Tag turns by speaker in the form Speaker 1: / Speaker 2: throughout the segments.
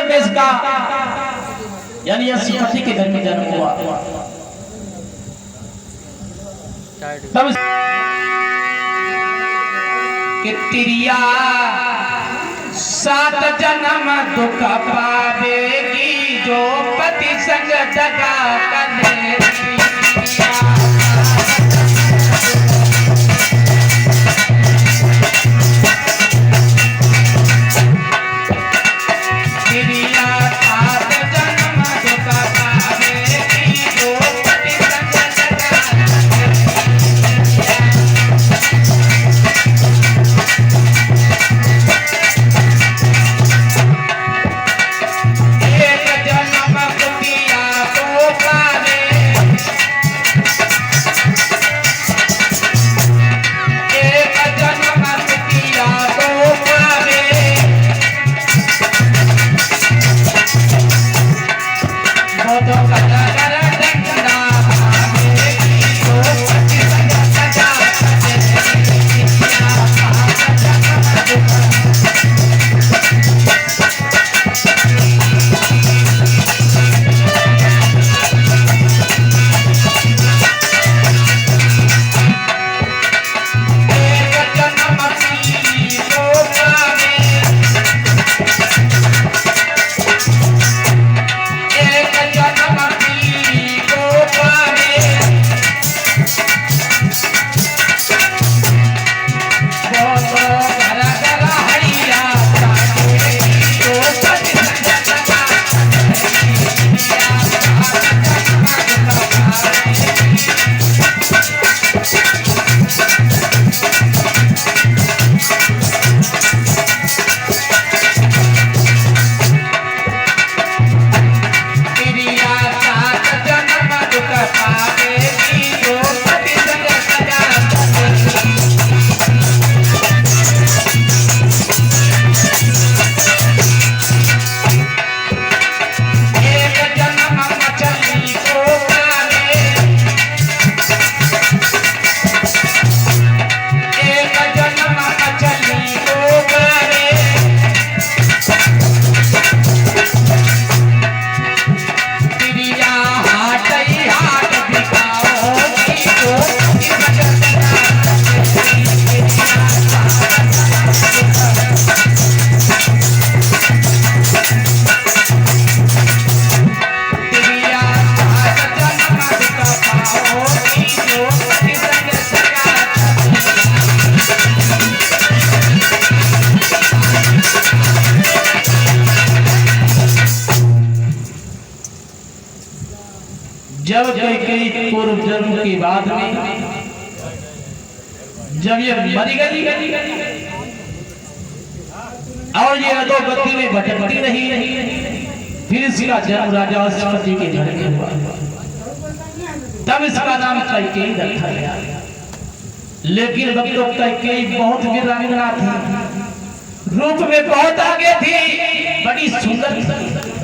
Speaker 1: देश का यानी असीपति के घर में जन्म हुआ। तब कि तिरिया 7 जन्म दुख पावेगी जो पति संग दगा करेगी। जब कई पूर्व जन्म की बात में जब ये मरी गई और ये अधोगति में भटकती रही, फिर इसका जन्म राजा अश्वति के घर में हुआ। तब इसका नाम कैकेयी रखा गया। लेकिन भक्तों कैकेयी बहुत वीरांगना थी, रूप में बहुत आगे थी, बड़ी सुंदर थी।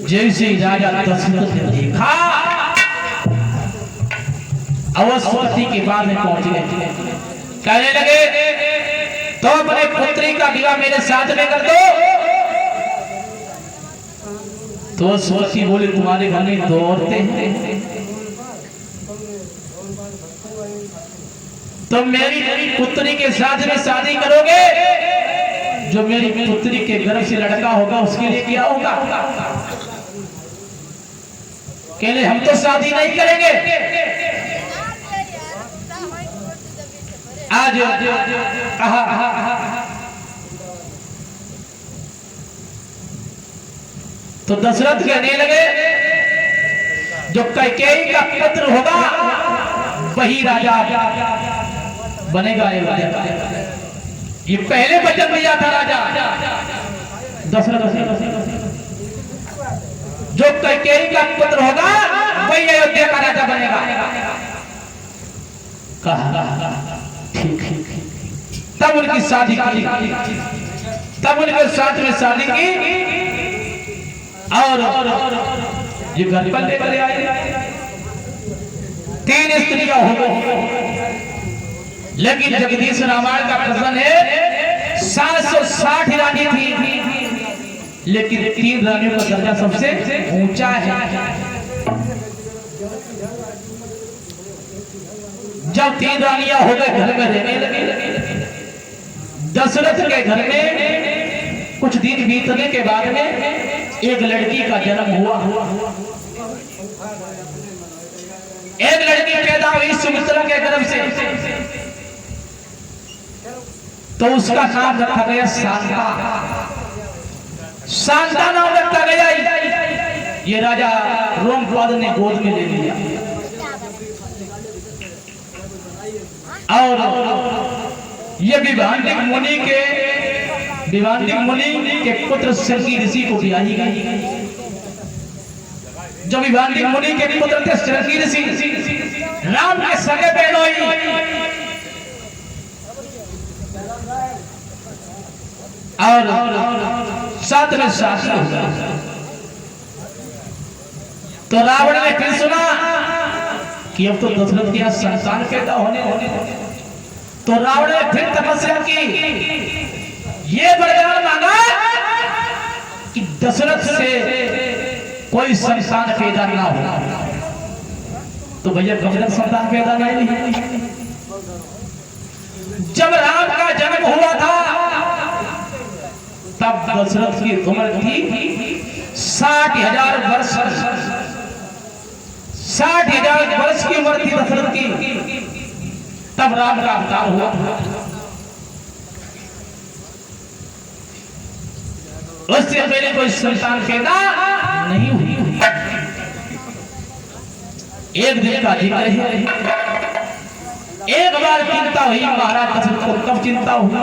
Speaker 1: जैसे राजा दशरथ ने देखा अश्वति के बाद में पहुंच गए, कहने लगे तो अपने पुत्री का विवाह मेरे साथ में कर दो। तो अश्वति बोले तुम्हारे घर में 2 औरतें हैं, तो मेरी पुत्री के साथ में शादी करोगे, जो मेरी पुत्री के गर्भ से लड़का होगा उसके लिए क्या होगा? कहले हम तो शादी नहीं करेंगे। आज तो दशरथ कहने लगे जो कैकेयी का पुत्र होगा वही राजा बनेगा। ये पहले वचन दिया था राजा दशरथ, जो कैकेयी का पुत्र होगा वही अयोध्या का राजा बनेगा। कहा ठीक। तब उनकी शादी की, तब उनके साथ में शादी की और ये घर पर लेकर आए। 3 स्त्रियां हो गई, लेकिन जगदीश रामायण का प्रश्न है 700 लेकिन 3 रानियों का दर्जा सबसे ऊंचा है। जब 3 रानियां हो गए घर में रहने लगे, दशरथ के घर में कुछ दिन बीतने के बाद में एक लड़की का जन्म हुआ। एक लड़की पैदा हुई सुमित्रा के गर्भ से, तो उसका नाम रखा गया शांता। शांता नाम रखा गया। ये राजा रोमपाद ने गोद में ले लिया और ये विभांडिक मुनि के पुत्र शर्की ऋषि को ब्याही गई। जो विभांडिक मुनि के पुत्र थे शर्की ऋषि, राम के सगे बहनोई और साथ में शादी हो गई। तो रावण ने फिर सुना कि अब तो दशरथ के यहाँ संतान पैदा होने तो रावण ने फिर तपस्या की, ये वरदान मांगा कि दशरथ से कोई संतान पैदा ना हो। तो भैया दशरथ संतान पैदा नहीं हुई। जब राम का जन्म हुआ था तब दशरथ की उम्र थी 60,000 वर्ष। 60,000 वर्ष की उम्र थी दशरथ की, तब राम का अवतार हुआ। उससे पहले कोई संतान पैदा नहीं हुई। एक दिन का जिक्र है। एक बार चिंता हुई महाराज दशरथ को। कब चिंता हुआ?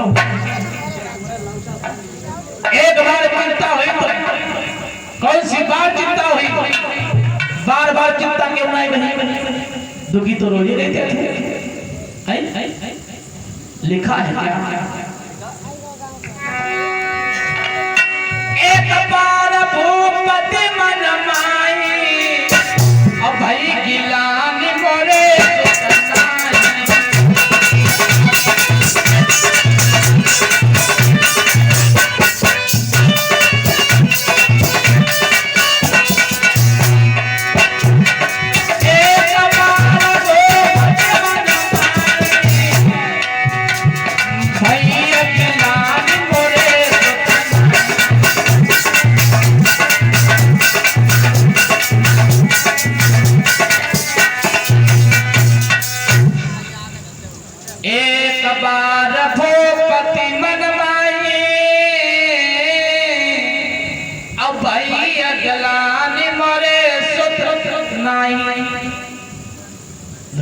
Speaker 1: एक बार चिंता हुई तो कौन सी बार चिंता हुई? बार बार चिंता क्यों नहीं? दुखी तो रोज ही रहते थे। लिखा है एक बार भूपति मन माई, अब भाई गिलान मोरे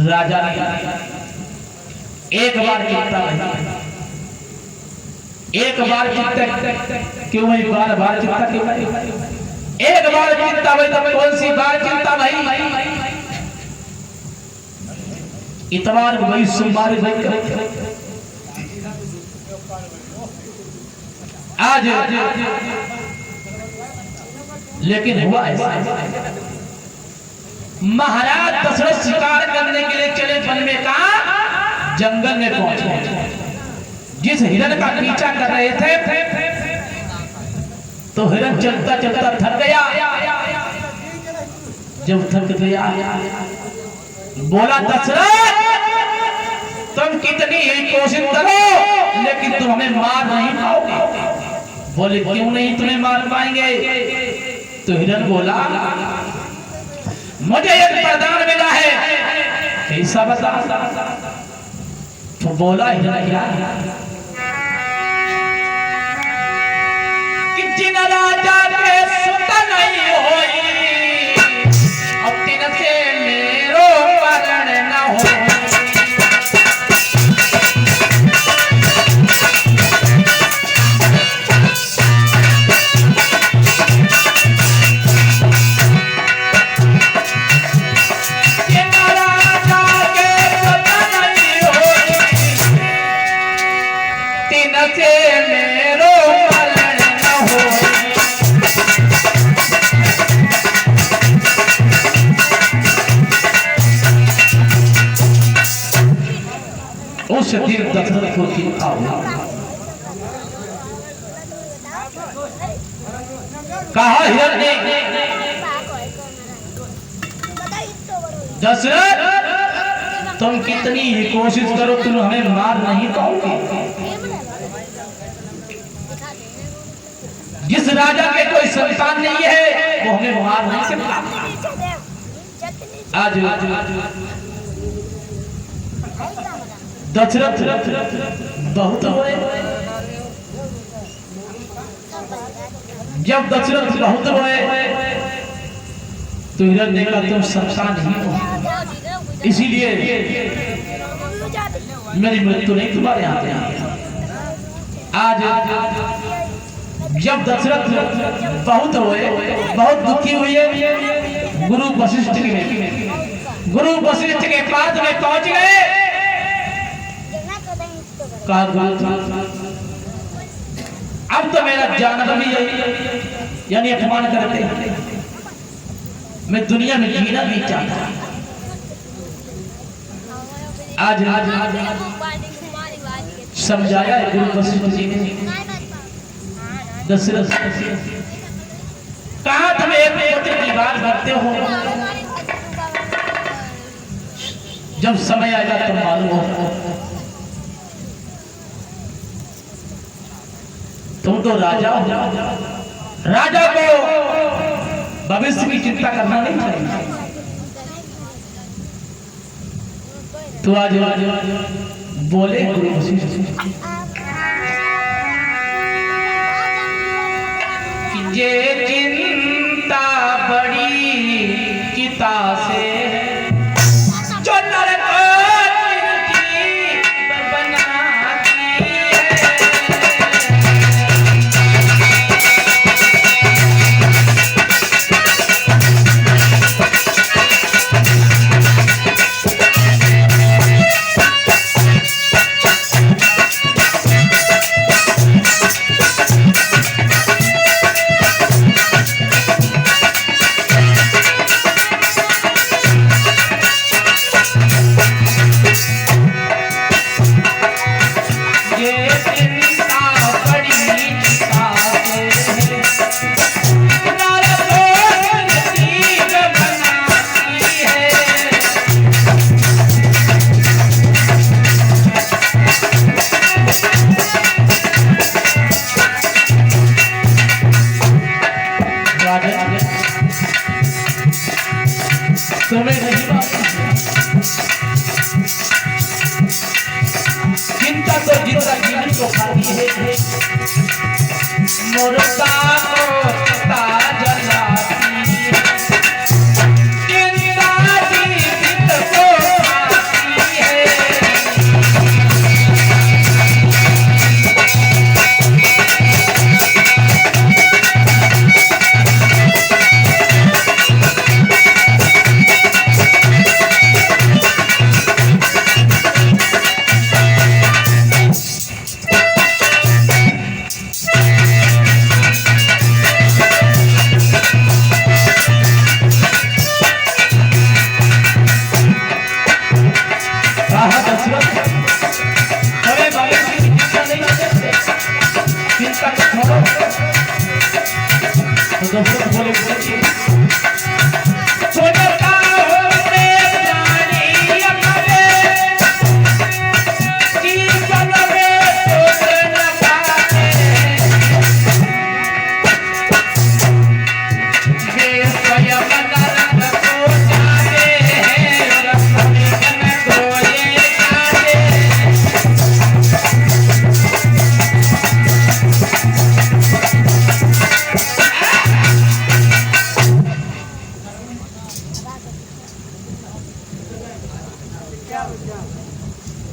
Speaker 1: राजा ने एक बार चिंता नहीं, एक बार चिंता क्यों हुई? बार बार चिंता क्यों नहीं? एक बार चिंता हुई तो कौन सी बार चिंता भाई? इतवार वही सोमवार आज। लेकिन हुआ ऐसा, महाराज दशरथ शिकार करने के लिए चले वन में। कहा? जंगल में पहुंचे। जिस हिरण का पीछा कर रहे थे तो हिरण चलता चलता थक गया। जब थक गया बोला, दशरथ तुम कितनी ही कोशिश करो लेकिन तुम हमें मार नहीं पाओगे। बोले क्यों नहीं तुम्हें मार पाएंगे? तो हिरण बोला, मुझे एक वरदान मिला है। कैसा बता? तो बोला कि जिन राजा के सुत नहीं होई, अब दिन से मेरो मरण न हो। उस दिन दशरथ को चिंता हुआ। कहा हिरण्य दशरथ तुम कितनी ही कोशिश करो तुम हमें मार नहीं पाओगे। जिस राजा के कोई संतान नहीं है वो हमें मार नहीं सकता। आज दशरथ बहुत हुए। जब दशरथ बहुत हुए तो हिरण्य का तुम संतान ही हो, इसीलिए मेरी मृत्यु नहीं तुम्हारे हाथ में। आज जब दशरथ बहुत हुए, बहुत दुखी हुए, गुरु वशिष्ठ के पास में पहुंच गए। कहा अब तो मेरा जानवर भी यानी अपमान करते हैं, मैं दुनिया में जीना भी चाहता। आज समझाया है गुरु वशिष्ठ जी ने दशरथ, कहा तुम एक पुत्र की बात करते हो, जब समय आएगा तुम मालूम हो। तुम तो राजा हो, राजा को भविष्य की चिंता करना नहीं चाहिए। तो आज बोले गुरु वशिष्ठ ये चिंता बड़ी चिता से जो नर को बनाती है। चिंता तो जिंदा जीवन को खाती है, मुर्दा को ताज जलाती है। चिंता जीवित को खाती है।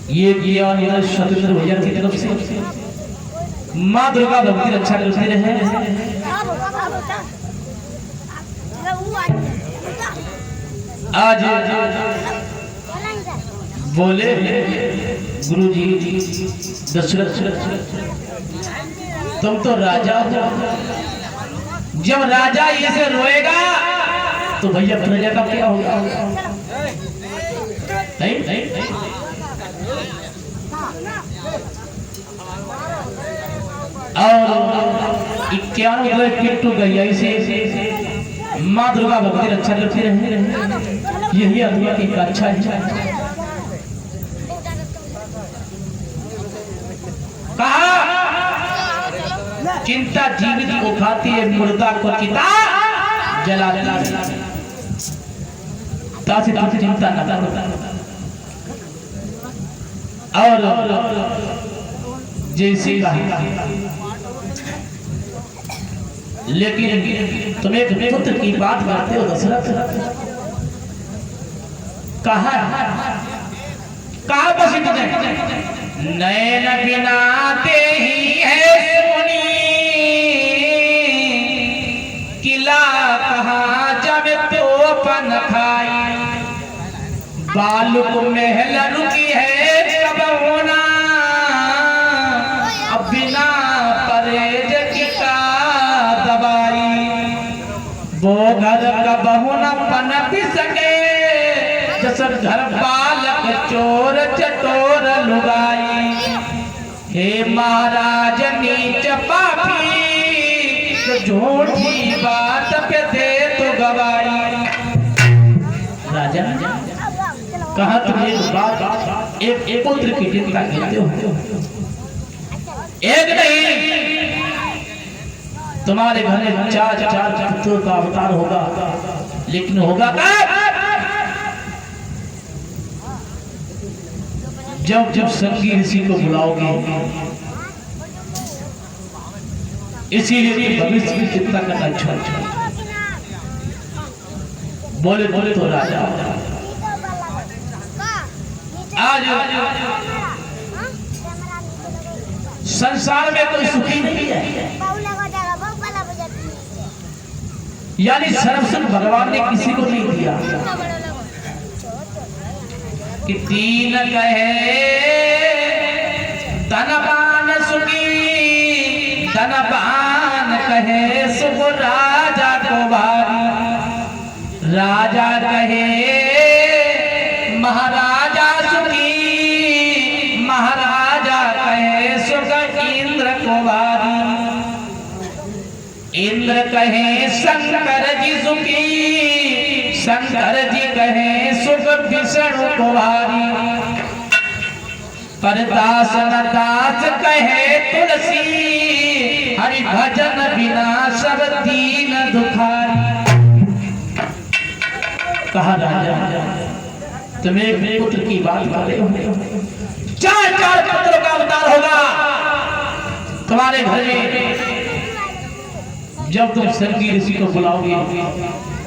Speaker 1: ये किया शत्रुघ्न भैया की तरफ से मां दुर्गा भक्ति रक्षा करते रहे। आज बोले गुरु जी दशरथ तुम तो राजा हो, जब राजा ऐसे रोएगा तो भैया प्रजा का क्या होगा? नहीं नहीं और 91 मतलब किट्टू गैया से माँ दुर्गा भक्ति रक्षा करती रहे, यही अधूरा की अच्छा है। कहा चिंता जीवित को खाती है, मुर्दा को चिता जला ताकि तुझे चिंता न करो। और जैसे कहा लेकिन तुम एक पुत्र की बात करते हो दशरथ, कहा बस नैन बिना ते ही है सोनी, किला कहा जब तो पन खाई, बालुक महल रुकी है कब होना, अब बिना परहेज की का दवाई, वो घर कब होना पनप सके, जस घर बालक चोर चटोर लुगाई, हे महाराज नीच पापी, झूठी बात पे दे तो गवाई। राजा कहा तुम एक बात, एक पुत्र की चिंता करते हो, एक नहीं तुम्हारे घर में चार पुत्रों का अवतार होगा, लेकिन होगा जब जब संगी ऋषि को बुलाओगे, इसीलिए भविष्य की चिंता करना अच्छा। बोले बोले तो राजा आज संसार में कोई सुखी नहीं है, यानी सर्वसुख भगवान ने किसी को नहीं दिया। कि तीन कहे धनवान सुखी, धनवान कहे सुख राजा को भारी, राजा कहे महाराजा सुखी, महाराजा कहे सुख इंद्र को भारी, इंद्र कहे शंकर जी सुखी, शंकर जी कहे सुख विष्णु को भारी, पर दास न दास कहे तुलसी, हरि भजन बिना सब दीन दुखारी। कहा राजा तुम्हें अपने पुत्र की बात कर रहे हो, चार पुत्रों का अवतार होगा तुम्हारे घर में। जब तुम संगी ऋषि को बुलाओगे,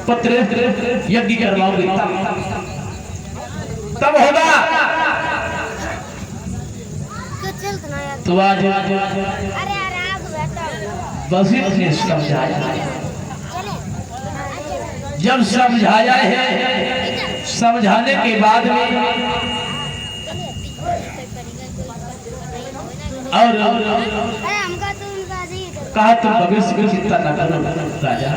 Speaker 1: पुत्र यज्ञ करवाओगे, तब होगा। तो आज वशिष्ठ ने समझाया, जब समझाया है, समझाने के बाद में और कहा तुम भविष्य की चिंता न करो राजा,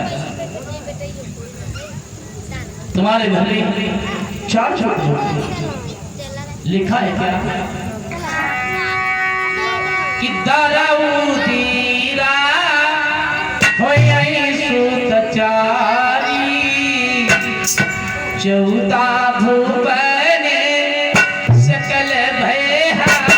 Speaker 1: तुम्हारे घर में चार लिखा है क्या कि दरऊदीरा होई सुतचारी, चौथा भुवन सकल भयहारी।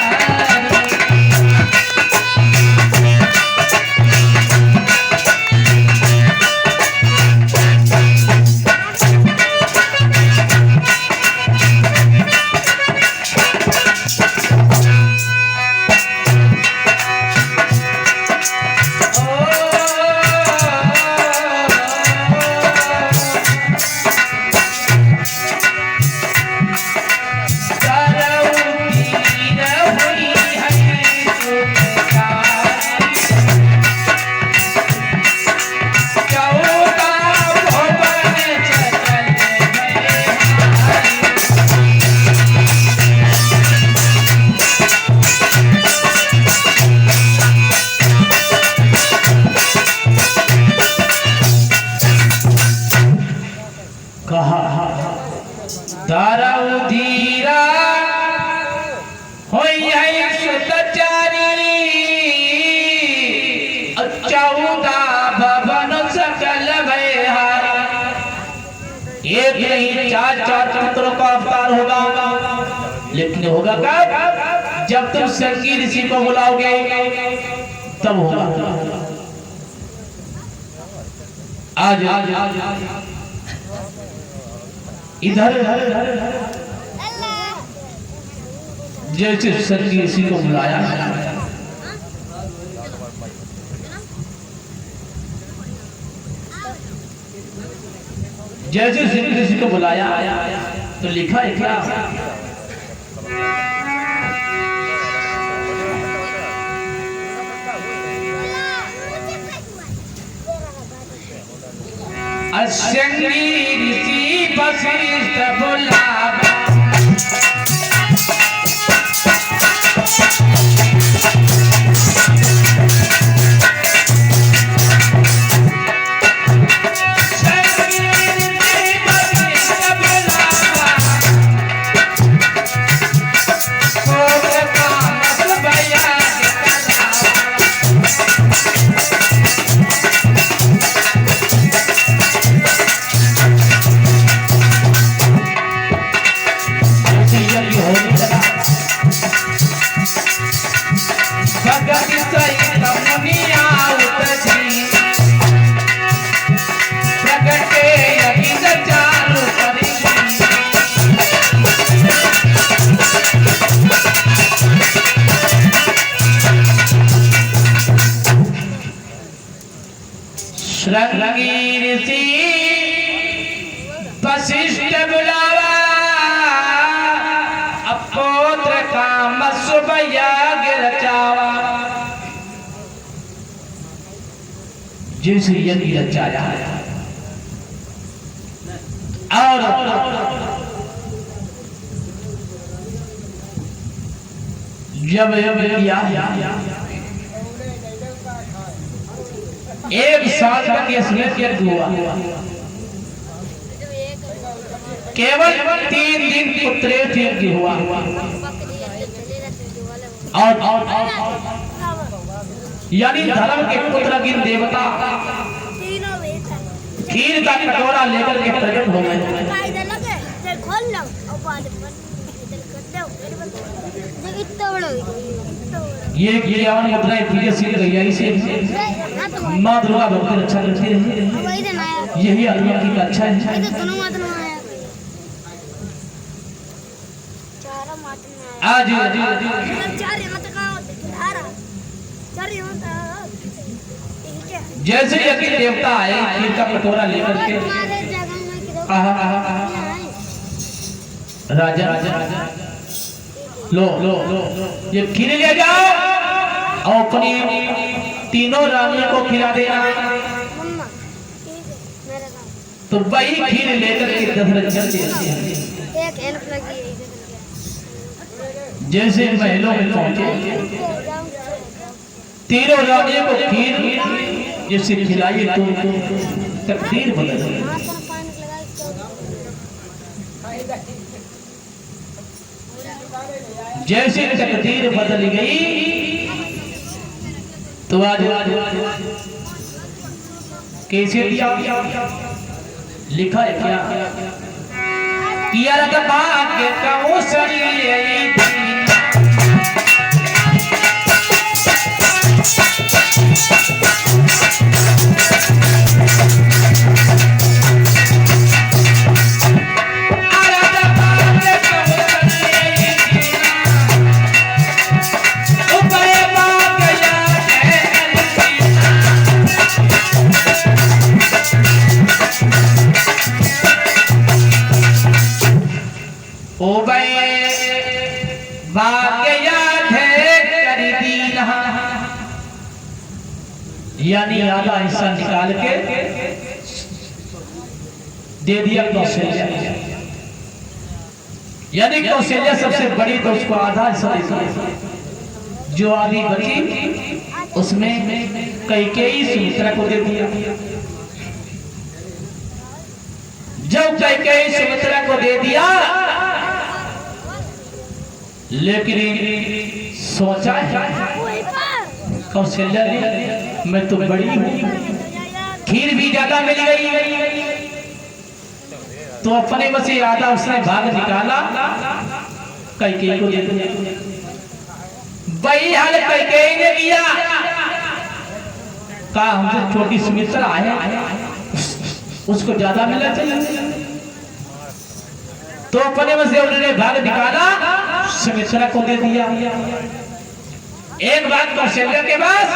Speaker 1: एक नहीं चार चार पुत्रों का अवतार होगा, लेकिन होगा कब? जब तुम संगी ऋषि को बुलाओगे तब होगा। आज इधर जैसे संगी ऋषि को बुलाया, जैसे संगी ऋषि को बुलाया तो लिखा है क्या? संगी ऋषि वशिष्ठ बुलावा, संगी ऋषि वशिष्ठ बुलावा, अपुत्र काम शुभ यज्ञ रचावा। जैसे यज्ञ रचाया और जब किया एक साल तक इसमें यज्ञ हुआ, केवल 3 दिन पुत्रेष्ठ यज्ञ हुआ और यानी धर्म के पुत्र गिन देवता खीर का कटोरा लेकर के प्रकट हो गए। ये गिरियावन मुद्रा पीछे सीख गई है, इसे माँ दुर्गा भक्ति रक्षा करती रही, यही आत्मा की रक्षा है। आज जैसे यज्ञ देवता आए खीर का कटोरा लेकर के, राजा लो ये खीर ले जाओ और अपनी तीनों रानियों को खिला देना। तो वही खीर लेकर के दशरथ चलते हैं। जैसे महलों में पहुंचे, तीनों रानियों को खीर जैसे खिलाई तो तकदीर बदल गई। जैसे तकदीर बदल गई तो आज कैसे दिया लिखा है क्या? यार भाग्य का यानी आधा हिस्सा निकाल के दे दिया कौशल्या, यानी कौशल्या सबसे बड़ी तो उसको आधा हिस्सा देती, जो आधी बची उसमें कैकेयी सुमित्रा को दे दिया। जब कैकेयी सुमित्रा को दे दिया, लेकिन सोचा कौशल्या ने मैं तो बड़ी हूँ, खीर भी ज्यादा मिल गई, तो अपने में से आधा उसने भाग निकाला, कैकेयी को दे दिया। वही हाल कैकेयी ने किया। कहा हमसे छोटी सुमित्रा है, उसको ज्यादा मिलना चाहिए। तो अपने में से उन्होंने भाग निकाला, सुमित्रा को दे दिया। एक बात कौशल्या के पास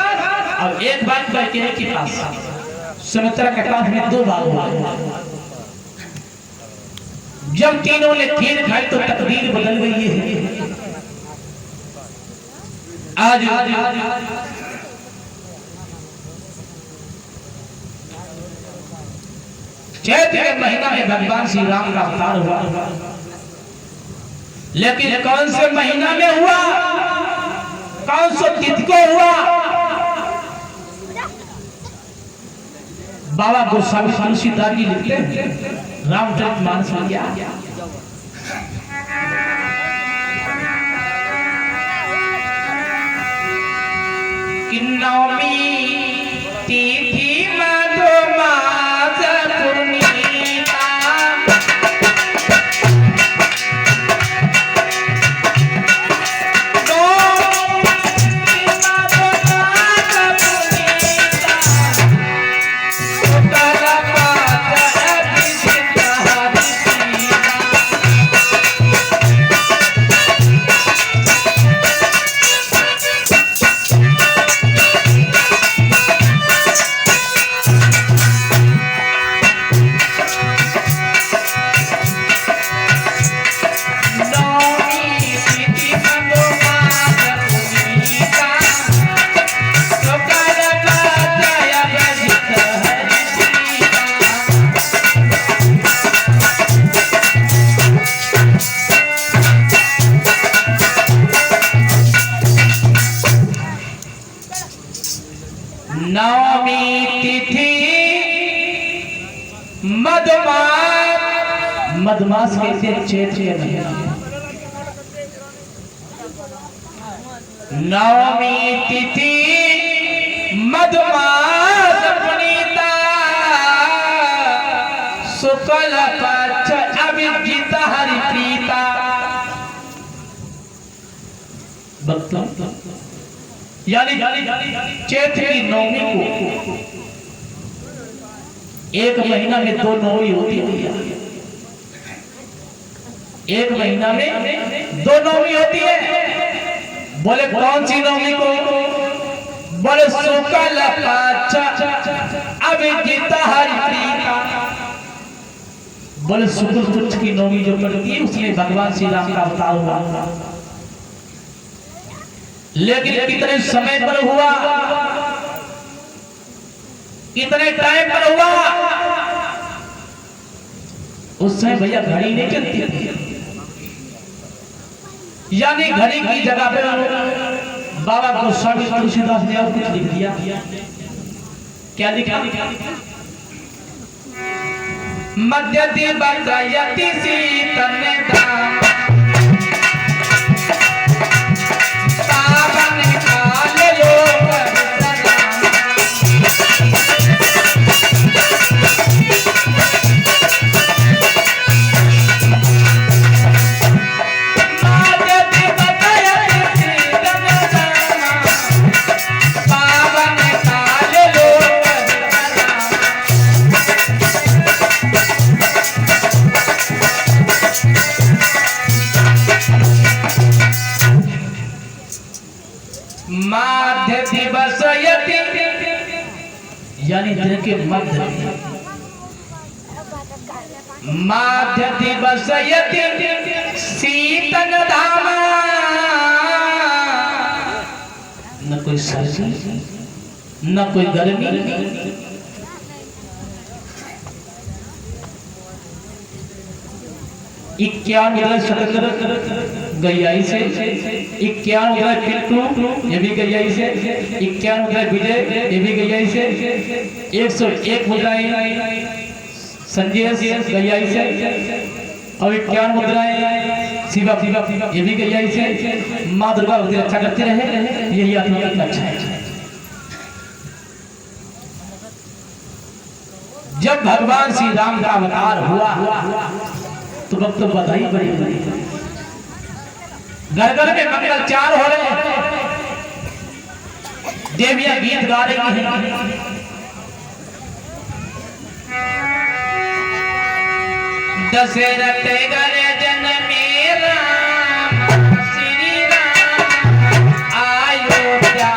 Speaker 1: और एक बात कैकेयी के पास। सुमित्रा के पास में दो भाग हुआ। जब तीनों ने खीर खाई तो तकदीर बदल गई है। आज चैत्र के महीना में भगवान श्री राम का अवतार हुआ, लेकिन कौन से महीना में हुआ, कौन से तिथि को हुआ? बाबा गोस्वामी तुलसीदास जी लिखते हैं रामचरितमानस में क्या कि नवमी तिथि मधुमास पूर्णिमा, नवमी तिथि मधुमास, मधुमास कैसे चैत्र के महीना। नवमी तिथि मधुमास पुनीता, शुक्ल पक्ष अभिजित हरिप्रीता। यानी चैत्र की नवमी को एक महीना में दो नवमी होती है। एक महीना में दो नवमी होती है। बोले कौन सी नवमी को? बोले शुक्ल पक्ष अभिजित हरिप्रीता। बोले शुक्ल पक्ष की नवमी जो पड़ती है उसमें भगवान श्री राम का अवतार हुआ। लेकिन कितने समय पर हुआ, कितने टाइम पर हुआ? उस समय भैया घड़ी नहीं चलती थी, यानी घड़ी की जगह पे बाबा गोस्वामी तुलसीदास ने और कुछ लिख दिया। क्या लिखा? मध्य दिवसयति शीतन दाम, माध्य दिवसयति, यानी दिन के मध्य में। माध्य दिवसयति शीतन धाम, न कोई सर्दी न कोई गर्मी। इक्यावन गैयाई से, 51 पिट्टू ये भी गैयाई से, 51 विजय ये भी गैयाई से, 101 मुद्राएं संजय गैयाई से, और 51 मुद्राएं शिवा ये भी गैयाई से। माँ दुर्गा भक्ति रक्षा करते रहे, यही आत्मा की रक्षा है। जब भगवान श्री राम का अवतार हुआ तो वक्त तो बधाई बड़ी बड़ी, घर घर में मंगलचार हो रहे हैं, देवियां गीत गा रही हैं। दशरथ घर जनमे राम श्री राम अयोध्या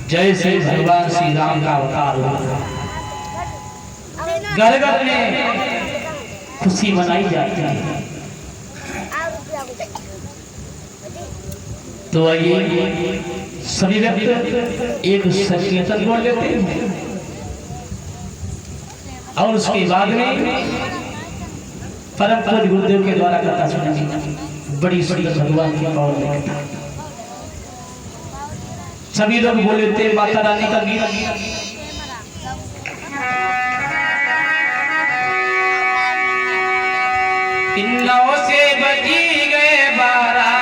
Speaker 1: जैसे भगवान श्री राम का अवतार हुआ, घर घर में खुशी मनाई जाती है। तो आइए सभी व्यक्ति एक संकीर्तन बोल लेते हैं और उसके बाद में परम पूज्य गुरुदेव के द्वारा कथा सुनेंगे। बड़ी सुंदर भगवान की पावन कथा। सभी लोग बोले थे माता रानी का गीत। इन 9 से बजी गए 12